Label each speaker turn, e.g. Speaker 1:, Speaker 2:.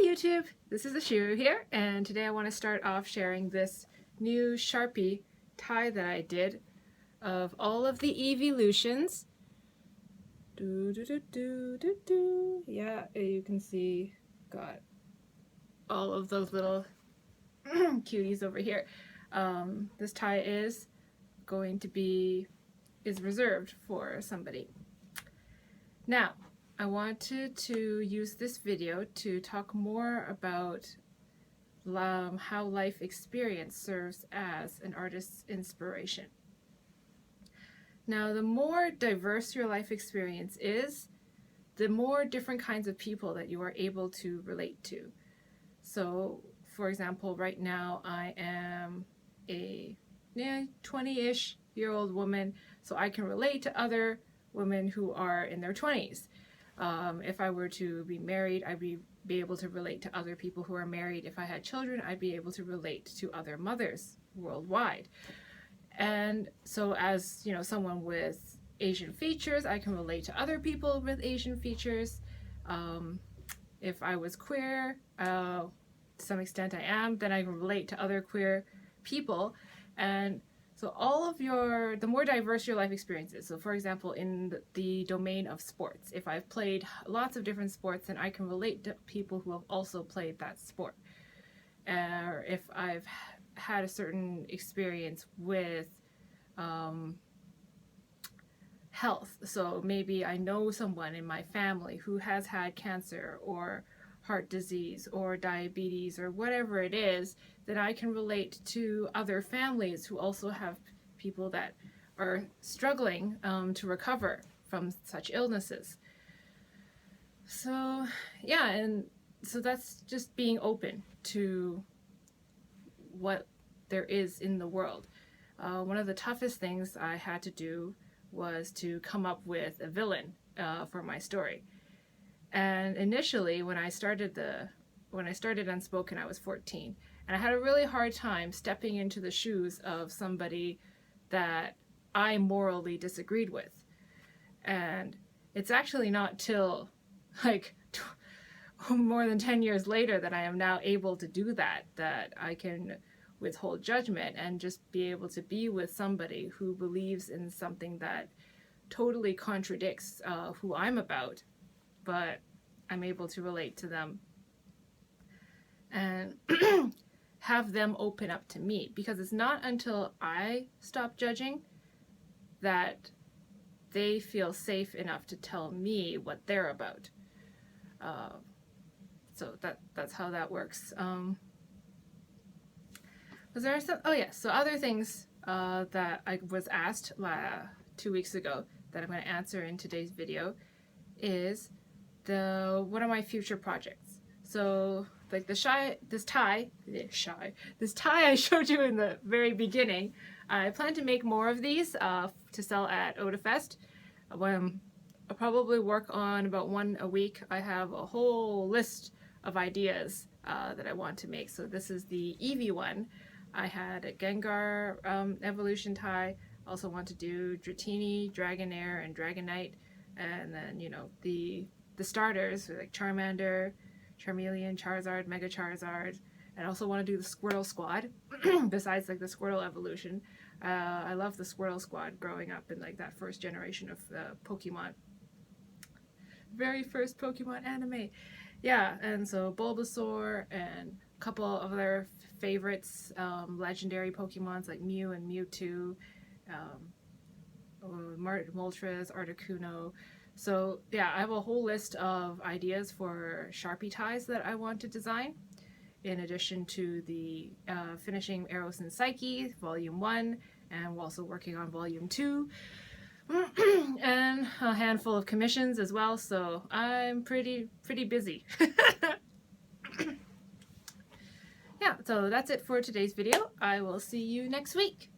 Speaker 1: YouTube, this is Eeveelutions here, and today I want to start off sharing this new Sharpie tie that I did of all of the Eeveelutions. Yeah, you can see, got all of those little cuties over here. This tie is reserved for somebody. Now, I wanted to use this video to talk more about how life experience serves as an artist's inspiration. Now, the more diverse your life experience is, the more different kinds of people that you are able to relate to. So, for example, right now I am a 20-ish year old woman, so I can relate to other women who are in their 20s. If I were to be married, I'd be able to relate to other people who are married. If I had children, I'd be able to relate to other mothers worldwide. And so as, you know, someone with Asian features, I can relate to other people with Asian features. If I was queer, to some extent I am, then I can relate to other queer people. And so the more diverse your life experience is. So for example, in the domain of sports, if I've played lots of different sports, then I can relate to people who have also played that sport. Or if I've had a certain experience with health, so maybe I know someone in my family who has had cancer or heart disease or diabetes or whatever it is, then I can relate to other families who also have people that are struggling to recover from such illnesses. So yeah, and so that's just being open to what there is in the world. One of the toughest things I had to do was to come up with a villain for my story. And initially, when I started Unspoken, I was 14, and I had a really hard time stepping into the shoes of somebody that I morally disagreed with. And it's actually not till like more than 10 years later that I am now able to do that I can withhold judgment and just be able to be with somebody who believes in something that totally contradicts who I'm about, but I'm able to relate to them and have them open up to me, because it's not until I stop judging that they feel safe enough to tell me what they're about. So that's how that works. Was there some? Oh yes. So other things that I was asked 2 weeks ago that I'm going to answer in today's video is what are my future projects. So like this tie I showed you in the very beginning. I plan to make more of these to sell at OdaFest. I'll probably work on about one a week. I have a whole list of ideas that I want to make. So this is the Eevee one. I had a Gengar evolution tie. Also want to do Dratini, Dragonair, and Dragonite, and then, you know, the starters like Charmander, Charmeleon, Charizard, Mega Charizard, and I also want to do the Squirtle squad. Besides like the Squirtle evolution, I love the Squirtle squad growing up in like that first generation of Pokemon, very first Pokemon anime. Yeah, and so Bulbasaur and a couple of other favorites, legendary Pokemons like Mew and Mewtwo, Moltres, Articuno. So yeah, I have a whole list of ideas for Sharpie ties that I want to design, in addition to the finishing Eros and Psyche Volume 1, and we're also working on Volume 2, and a handful of commissions as well, so I'm pretty busy. Yeah, so that's it for today's video. I will see you next week.